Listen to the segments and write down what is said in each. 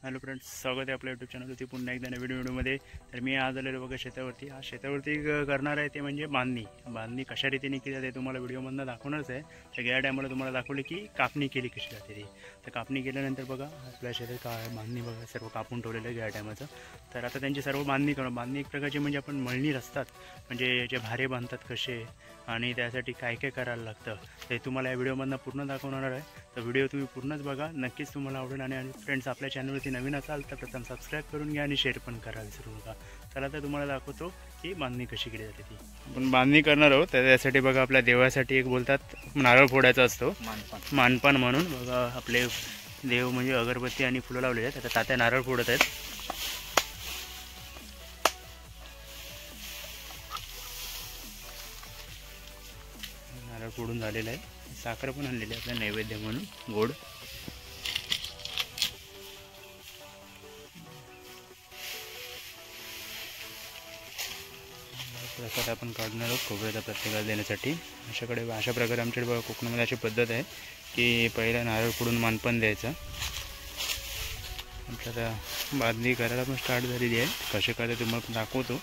Hello friends, स्वागत आहे आपल्या यूट्यूब चॅनलवरती पुन्हा एकदा नवीन व्हिडिओमध्ये. तर मी आज आलेलो बघा शेतावरती. आज शेतावरती करणार आहे ते म्हणजे बांधणी कशा रीतीने केली जाते तुम्हाला व्हिडिओमधनं दाखवणारच आहे. तर गेल्या टायमाला तुम्हाला दाखवले की कापणी केली कशी जाते ती. तर कापणी केल्यानंतर बघा आपल्या शेतात काय बांधणी बघा सर्व कापून ठेवलेलं आहे गेल्या टायमाचं. तर आता त्यांची सर्व बांधणी एक प्रकारची म्हणजे आपण मळणी रचतात, म्हणजे जे भारे बांधतात कसे आणि त्यासाठी काय काय करायला लागतं ते तुम्हाला या व्हिडिओमधनं पूर्ण दाखवणार आहे. तर व्हिडिओ तुम्ही पूर्णच बघा, नक्कीच तुम्हाला आवडेल. आणि फ्रेंड्स, आपल्या चॅनलवरती नवीन असाल तर प्रथम सबस्क्राईब करून घ्या आणि शेअर पण करा विसरू नका. चला तर तुम्हाला दाखवतो की बांधणी कशी केली जाते ती. आपण बांधणी करणार आहोत. तर त्यासाठी बघा आपल्या देवासाठी एक बोलतात नारळ फोडायचा असतो, मानपान म्हणून. बघा आपले देव म्हणजे अगरबत्ती आणि फुलं लावलेली आहेत. आता तात्या नारळ फोडत आहेत. नारळ फोडून झालेलं आहे. साखर पण आणलेली आहे आपल्या नैवेद्य म्हणून, गोड. प्रसाद आपण काढणार आहोत खोबऱ्याचा प्रत्येकाला देण्यासाठी. अशा प्रकारे आमच्याकडे बघा कोकणामध्ये अशी पद्धत आहे की पहिला नारळ फोडून मानपान द्यायचं. आपल्याला बांधणी करायला पण स्टार्ट झालेली आहे. कसे करते तुम्हाला दाखवतो.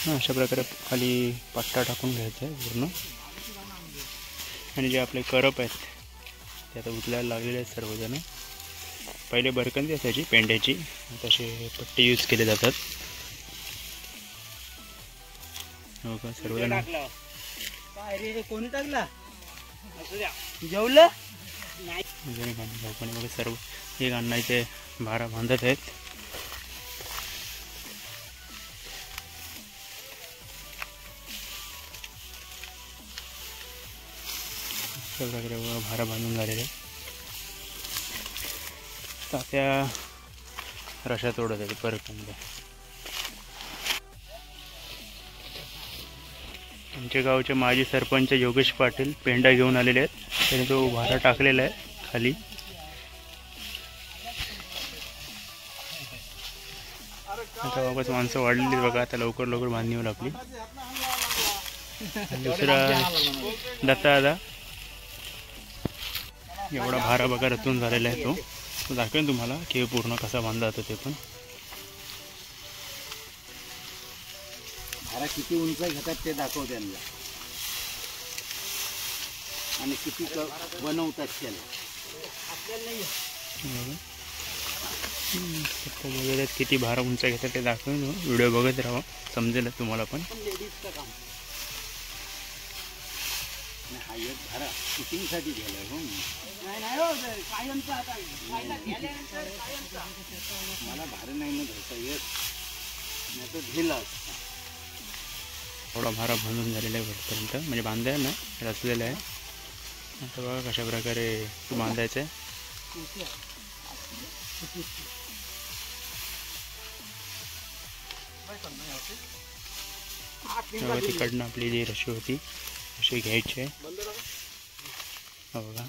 अशा प्रकारे खाली पट्टा टाकून घ्यायचा आहे पूर्ण. आणि जे आपले करप आहेत ते आता उचलायला लागलेले आहेत सर्वजण. पहिले बरकंदी असायची पेंड्याची, तसे पट्टे यूज केले जातात. हो का, सर्वजण कोणी टाकला जेवलं बघा सर्व एक अण्णाचे भारा बांधत आहेत. प्रकारे भारा बांधून झालेले. तात्या रशा तोडत आहे परत. आमच्या गावचे माजी सरपंच योगेश पाटील पेंडा घेऊन आलेले आहेत. त्याने तो भारा टाकलेला आहे खाली. आता वापस माणसं वाढलेली बघा. आता लवकर बांधणी होईल आपली. दुसरा दत्ता दादा, एवढा भारा बघा रचून झालेला आहे. तो दाखवेन तुम्हाला की पूर्ण कसा बांधला जातो ते पण. भारा किती उंच घेतात ते दाखव त्यांना, आणि किती बनवतात त्याला. किती भारा उंच घेतात ते दाखवेन. व्हिडिओ बघत राहा, समजेल तुम्हाला पण. हा एक भारा शूटिंगसाठी गेला हो. मला भार नाही ना घ्यायचा येत, नाही तर ढिला असता. थोडा भारा बांधून झालेला आहे वरपर्यंत, म्हणजे बांधाय ना रचलेला आहे. आता बघा कशा प्रकारे बांधायचं आहे. तिकडनं आपली जी रशी होती अशी घ्यायची आहे. बघा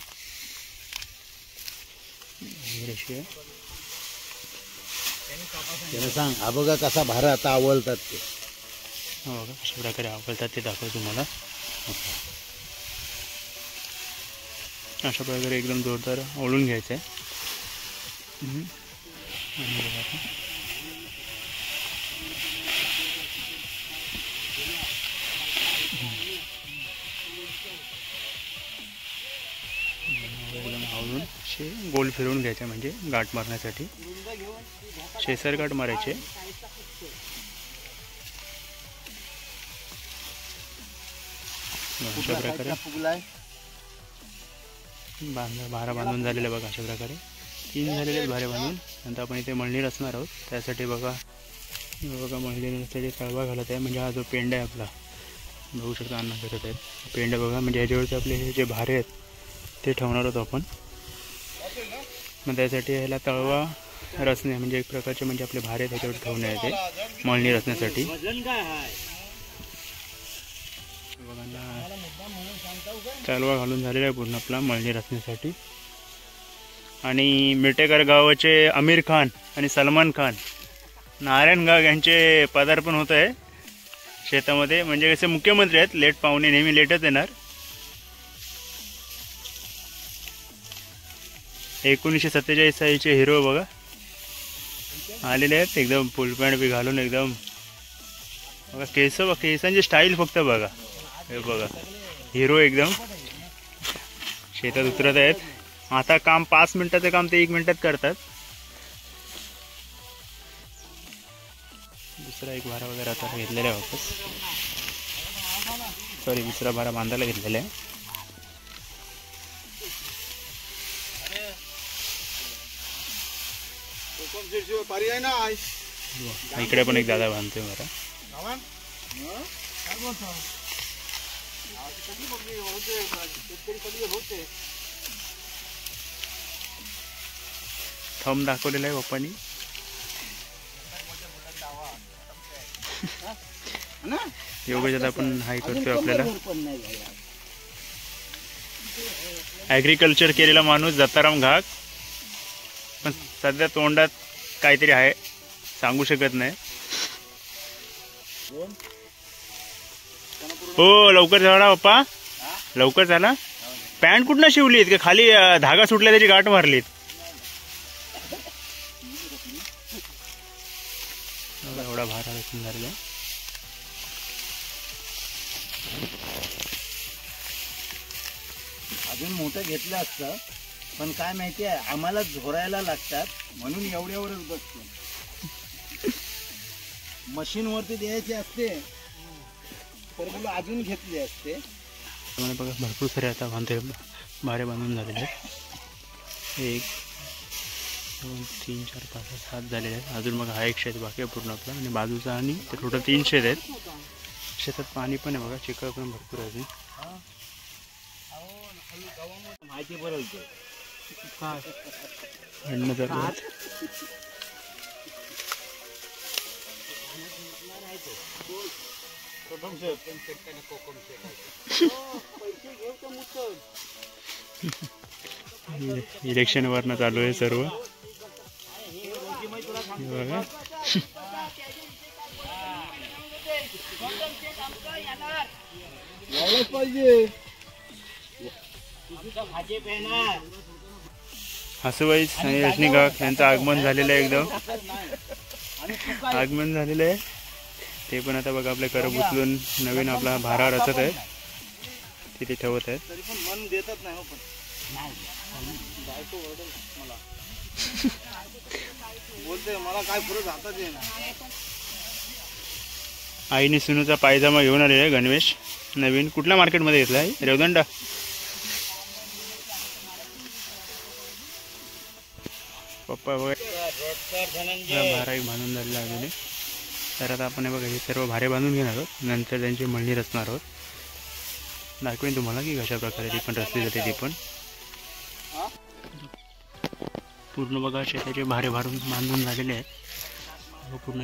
रशी आहे. त्याला सांग हा बघा कसा भारा आता आवळतात ते. बघा कशा प्रकारे आवळतात ते दाखवतो तुम्हाला. अशा प्रकारे एकदम जोरदार आवळून घ्यायचं आहे. एकदम आवळून असे गोल फिरवून घ्यायचे, म्हणजे गाठ मारण्यासाठी. शेसर गाठ मारायचे. अशा प्रकारे भारा बांधून झालेला बघा. अशा प्रकारे 3 झालेले आहेत भारे बांधून. नंतर आपण इथे मळणी रचणार आहोत. त्यासाठी बघा मळणी रचण्यासाठी तळवा घालत आहे. म्हणजे हा जो पेंडा आहे आपला, बघू शकता अन्न करत आहेत. पेंडा बघा, म्हणजे ह्याच्यावरती आपले हे जे भारे आहेत ते ठेवणार आहोत आपण. मग त्यासाठी ह्याला तळवा रचणे, म्हणजे एक प्रकारचे म्हणजे आपले भारे त्याच्यावर ठेवणे येते मळणी रचण्यासाठी. तळवा घालून झालेला आहे पूर्ण आपला मळणी रचण्यासाठी. आणि मेटेकर गावाचे आमिर खान आणि सलमान खान, नारायण गाव यांचे पदार्पण होत आहे. शेतामध्ये. म्हणजे कसे मुख्यमंत्री आहेत, लेट पाहुणे नेहमी लेटच येणार. 1947 सालीचे हिरो बघा आलेले आहेत, एकदम फुल पॅन्ट बी घालून एकदम बघा. केसांची स्टाईल फक्त बघा, हे बघा हिरो एकदम शेतात उतरत आहेत. आता काम 5 मिनिटाचं काम ते 1 मिनिटात करतात. दुसरा एक भारा वगैरे आता घेतलेला आहे वापस, सॉरी दुसरा भारा बांधायला घेतलेला आहे. इकडे पण एक दादा बांधतोय मला. थंब दाखवलेला आहे पप्पानी. योगेश दादा पण हाय करतोय आपल्याला. ॲग्रिकल्चर केलेला माणूस दत्ताराम घाग, पण सध्या तोंडात काहीतरी आहे, सांगू शकत नाही. हो लवकर झाला पप्पा, लवकर झाला. पॅन्ट कुठनं शिवलीत का खाली धागा सुटला त्याची गाठ मारलीत? एवढा भार झालेला. अजून मोठं घेतलं असतं, पण काय माहिती आहे आम्हाला झोरायला लागतात म्हणून एवढ्यावरच बसतो. मशीन वरती द्यायचे असते तर मला अजून घेतले असते. बघा भरपूर सारे आता भारे बांधून झालेले आहेत. 1 2 3 4 5 6 7 झालेले आहेत. अजून मग हा एक शेत बाकी आहे पूर्ण आपला, आणि बाजूचा आणि ते टोटल 3 शेत आहेत. शेतात पाणी पण आहे बघा, चिखल पण भरपूर आहे. माहिती बरोबर अन्न चालू आहे. इलेक्शन वरनं चालू आहे सर्व बघा. हसूबाई आणि रजनीकांत यांचं आगमन झालेलं आहे, एकदम आगमन झालेलं आहे. ते पण आता बघा आपले करप उचलून नवीन आपला भारा रचत आहे, तिथे ठेवत आहेत. आईने सुनूचा पायजामा घेऊन आलेला आहे गणवेश नवीन. कुठल्या मार्केटमध्ये घेतला आहे? रेवदंडा. पप्पा बघा भारा एक बांधून झालेला आहे. तर आता आपण बघा हे सर्व भारे बांधून घेणार आहोत, नंतर त्यांची मळणी रचणार आहोत. दाखवेन तुम्हाला की कशा प्रकारे ती पण रचली जाते. ती पण पूर्ण बघा शेताचे भारे बांधून झालेले आहेत पूर्ण.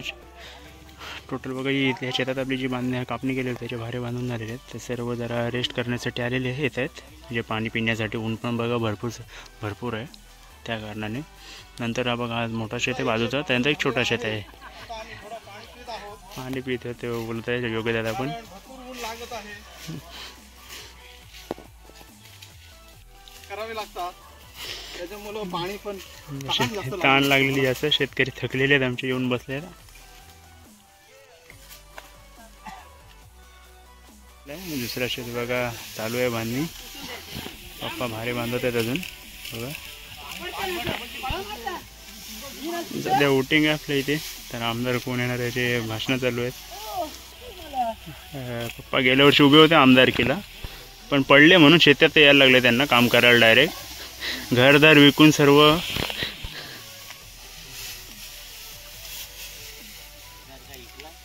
टोटल बघा या शेतात आपली जी कापणी केली होती त्याचे भारे बांधून झालेले आहेत. ते सर्व जरा रेस्ट करण्यासाठी आलेले येत आहेत, म्हणजे पाणी पिण्यासाठी. ऊन पण बघा भरपूर आहे त्या कारणाने. नंतर हा बघा आज मोठा शेत आहे बाजूचा, त्यानंतर एक छोटा शेत आहे. पाणी पित ते बोलत आहे योग्य दादा पण. ताण लागलेली असं, शेतकरी थकलेले आहेत आमचे येऊन बसले. दुसरा शेत बघा चालू आहे बांधणी. पप्पा भारे बांधत आहेत अजून बघा. सध्या वोटिंग आहे आपल्या इथे, तर आमदार कोण येणार याचे भाषणं चालू आहेत. पप्पा गेल्या वर्षी उभे होते आमदारकीला, पण पडले म्हणून शेतात यायला लागले त्यांना काम करायला डायरेक्ट. घरदार विकून सर्व.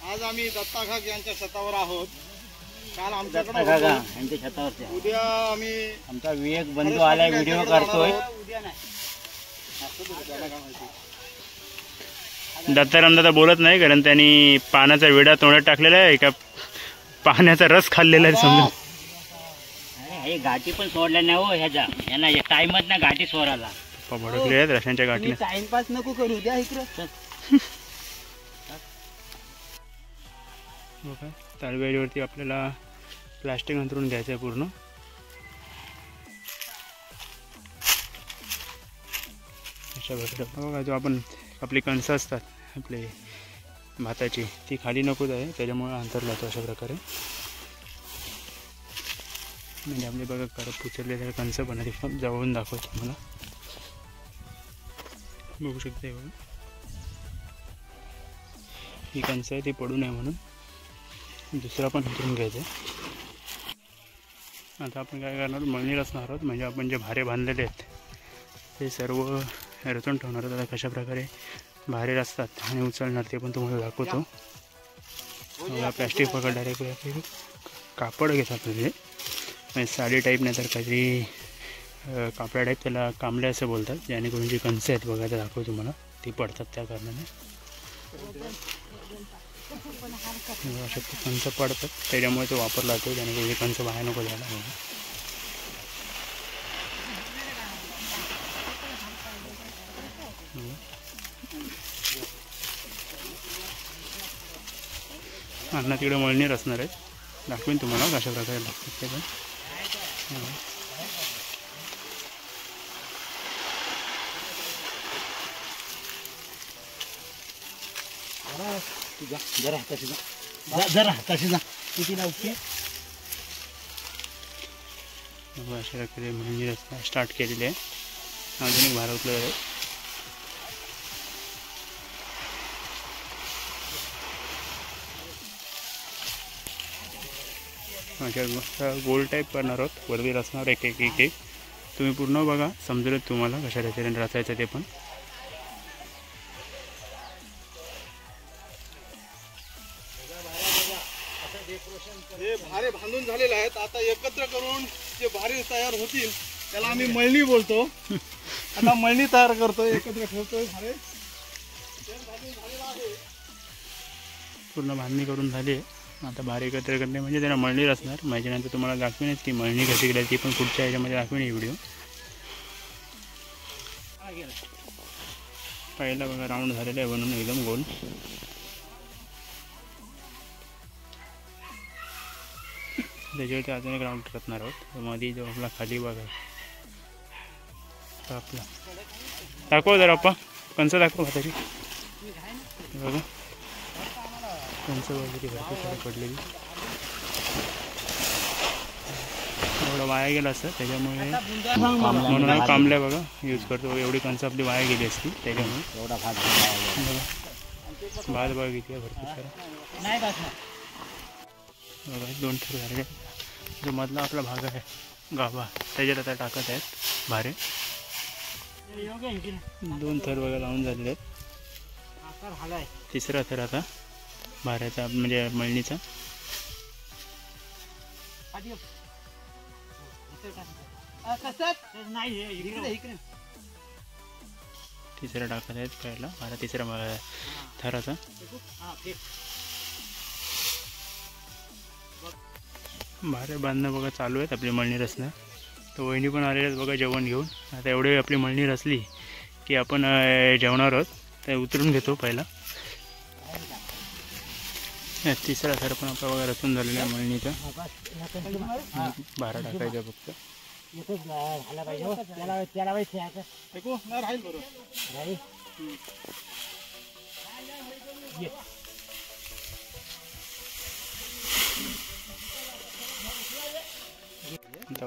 आज आम्ही दत्ता घाग यांच्या शेतावर आहोत. काल आमच्याकडे शेतावर, उद्या आम्ही आमचा विवेक बंधू आलाय, व्हिडिओ करतोय. दत्ताराम दादा बोलत नाही, कारण त्यांनी पानाचा विडा तोंडात टाकलेला आहे, एका पाण्याचा रस खाल्लेला आहे समजा. हे गाठी पण सोडल्या नाही हो ह्याच्या, यांना टाइमच ना गाठी सोडायला. भडकले आहेत रशांच्या गाठी. टाइमपास नको करू द्या इकडं. बघा तालवेलीवरती आपल्याला प्लास्टिक अंथरून घ्यायचं आहे पूर्ण. अशा प्रकारे बघा जो आपण आपली कणसं असतात आपले भाताची ती खाली नकोच आहे त्याच्यामुळे अंतर लावतो अशा प्रकारे. म्हणजे आपले बघा कडक उचललेले कणसं पण आहे ते जवळून दाखवतो मला. बघू शकते बघा ही कणसं आहे ती पडू नये म्हणून दुसरा पण अंथरून घ्यायचं आहे. आता आपण काय करणार मळणी रचणार आहोत. म्हणजे आपण जे भारे बांधलेले आहेत ते सर्व रचून ठेवणार आहोत. आता कशा प्रकारे भारे रचतात आणि उचलणार ते पण तुम्हाला दाखवतो. प्लॅस्टिक पकड डायरेक्ट कापड घेतात म्हणजे साडी टाईप नाही तर काहीतरी कापडा टाईप त्याला कांबले असं बोलतात. जेणेकरून जी कणसं आहेत बघा ते दाखवतो तुम्हाला ती पडतात त्या कारणाने. अशा कणसं पडतात त्याच्यामुळे तो वापरला जातो जेणेकरून कणसं बाहेर नको जायला. अण्णा तिकडे मळणी रचणार आहेत दाखवेन तुम्हाला कशा प्रकारे लागतात ते पण. जरा हाताशी जा किती लावते. अशा प्रकारे मळणी रचना स्टार्ट केलेली आहे. अजून एक भार उचलत आहे. गोल टाईप करणार आहोत वरती रचणार एक एक एक एक. तुम्ही पूर्ण बघा समजेल तुम्हाला कशा रीतीने रचायचं ते पण. हे भारे बांधून झालेले आहेत. आता एकत्र करून जे भारे तयार होतील त्याला आम्ही मळणी बोलतो. आता मळणी तयार करतोय एकत्र ठेवतोय भारे. पूर्ण बांधणी करून झाली आहे. आता भारे एकत्र करणे म्हणजे त्यांना मळणी रचणार. माझ्यानंतर तुम्हाला दाखवेनच ती मळणी कशी केली ती पण पुढच्या ह्याच्यामध्ये दाखवेन ही व्हिडिओ. पहिला बघा राऊंड झालेला आहे बनवून एकदम गोल. त्याच्यावरती अजून एक राऊंड रचणार आहोत. मध्ये जो आपला खाली बघा आपला दाखव जरा अप्पा कणसं दाखव भाताची बघा कणसं वगैरे भरपूर पडलेली. एवढं वाया गेलं असतं त्याच्यामुळे म्हणून कांबल्या बघा यूज करतो. एवढी कणसं आपली वाया गेली असती त्याच्यामुळे. एवढा भात भात बघा किती आहे भरपूर सारा बघा. 2 थर झाले. जो मधला आपला भाग आहे गाभा त्याच्यात आता टाकत आहेत भारे. 2 थर बघा लावून झालेले आहेत. तिसरा थर आता भाऱ्याचा म्हणजे मळणीचा. तिसरा टाकत आहेत पहिला भारा तिसऱ्या थराचा. भारे बांधणं बघा चालू आहेत आपली मळणी रचणं. तर वहिनी पण आलेले आहेत बघा जेवण घेऊन. आता एवढी आपली मळणी रचली की आपण जेवणार आहोत. ते उतरून घेतो पहिला. तिसरा थर पण आपला बघा रचून झालेला आहे मळणीचा. भारा टाकायचा फक्त.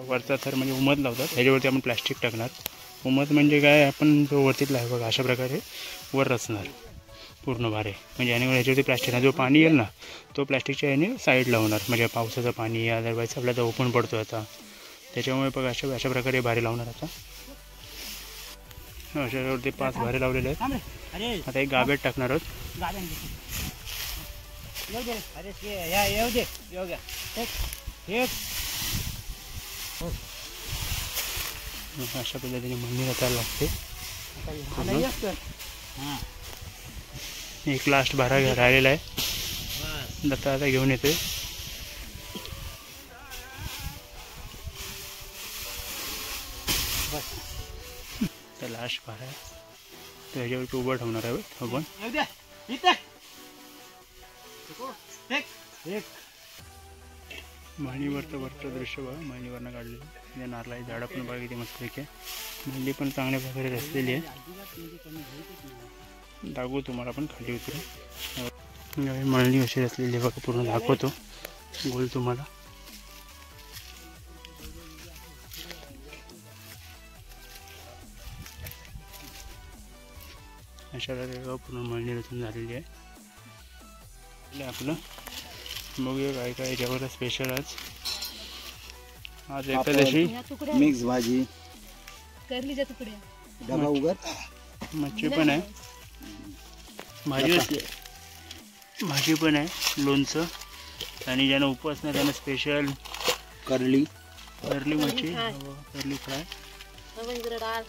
वरचा थर म्हणजे उमद लावतात ह्याच्यावरती आपण प्लॅस्टिक टाकणार. उमद म्हणजे काय आपण जो वरतीतला आहे बघा अशा प्रकारे वर रचणार पूर्ण भारे. म्हणजे याने ह्याच्यावरती प्लॅस्टिक जो पाणी येईल ना तो प्लॅस्टिकच्या याने साईडला होणार. म्हणजे पावसाचं पाणी अदरवाईज आपल्याला ओपन पडतो आता त्याच्यामुळे बघा अशा प्रकारे भारे लावणार. आता अशावरती 5 भारे लावलेले आहेत. आता एक गाभ्यात टाकणार आहोत. अशा पद्धतीने मळणी रचायला लागते. एक लास्ट भारा राहिलेला आहे. दत्ता आता घेऊन येतोय. लास्ट भारा आहे त्याच्यावर उभं ठेवणार आहे आपण. मळणीवरचं वरचं दृश्य बघा, मळणीवरनं काढलेलं. त्या नारळाची झाडं पण बघा किती मस्तपैकी आहे. मळणी पण चांगल्या प्रकारे रचलेली आहे. दाखवू तुम्हाला पण खाली उतरून मळणी अशी रचलेली आहे बघा, पूर्ण दाखवतो गोल तुम्हाला. अशा प्रकारे पूर्ण मळणी रचून झालेली आहे. आपलं बघूया काय काय जेवायला स्पेशल आज एकादशी. मिक्स भाजी, करलीच्या तुकड्या, डबा उगत, मच्छी पण आहे, भाजी असते, भाजी पण आहे, लोणचं. आणि ज्यांना उपवास नाही त्यांना स्पेशल करली, करली मच्छी, करली फ्राय, डाळ,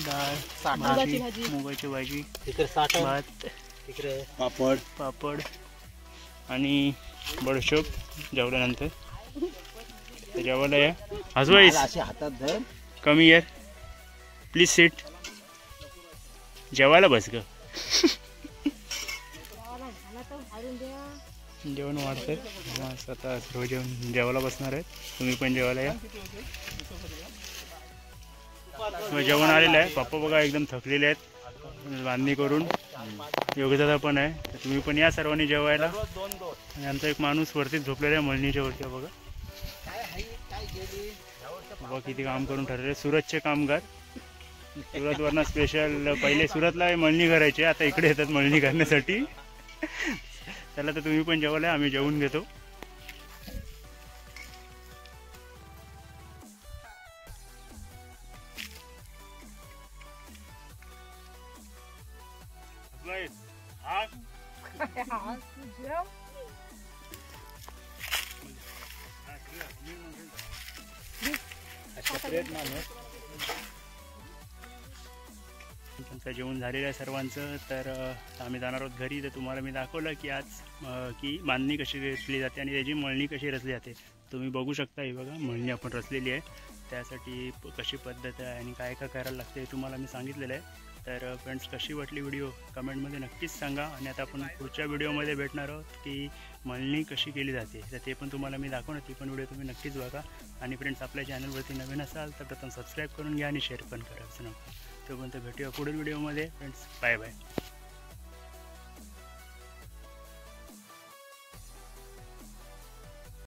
डाळ, मुगाची भाजी, भाजी. मुगाची भाजी, तिकडे भात, पापड, पापड आणि बडशोप जेवल्यानंतर. तर जेवायला या. हजवाईस असे हातात धर. कमी यार, प्लीज सीट. जेवायला बस ग. जेवण वाढतं आता, सर्व जेवण जेवायला बसणार आहेत. तुम्ही पण जेवायला या. जेवण आलेलं आहे. पप्पा बघा एकदम थकलेले आहेत बांधणी करून. योगदादा पण आहे, तर तुम्ही पण या सर्वांनी जेवायला. आणि आमचा एक माणूस वरतीच झोपलेला आहे मळणीच्या वरती बघा. बाबा किती काम करून ठरले. सुरतचे कामगार, सुरतवरनं स्पेशल. पहिले सुरतला मळणी करायचे, आता इकडे येतात मळणी करण्यासाठी. चला तर तुम्ही पण जेवायला, आम्ही जेवून घेतो. तुमचं जेवण झालेलं आहे सर्वांचं. तर आम्ही जाणार आहोत घरी. तर तुम्हाला मी दाखवलं की आज की बांधणी कशी रचली जाते आणि त्याची मळणी कशी रचली जाते. तुम्ही बघू शकता. ही बघा मळणी आपण रचलेली आहे. त्यासाठी कशी पद्धत आहे आणि काय काय करायला लागते हे तुम्हाला मी सांगितलेलं आहे. तर फ्रेंड्स, कशी वाटली व्हिडिओ कमेंटमध्ये नक्कीच सांगा. आणि आता आपण पुढच्या व्हिडिओमध्ये भेटणार आहोत की मळणी कशी केली जाते. तर ते पण तुम्हाला मी दाखवणार. ती पण व्हिडिओ तुम्ही नक्कीच बघा. आणि फ्रेंड्स, आपल्या चॅनलवरती नवीन असाल तर प्रथम सबस्क्राईब करून घ्या आणि शेअर पण करा. असं नका. तोपर्यंत भेटूया पुढील व्हिडिओमध्ये. Friends, bye bye.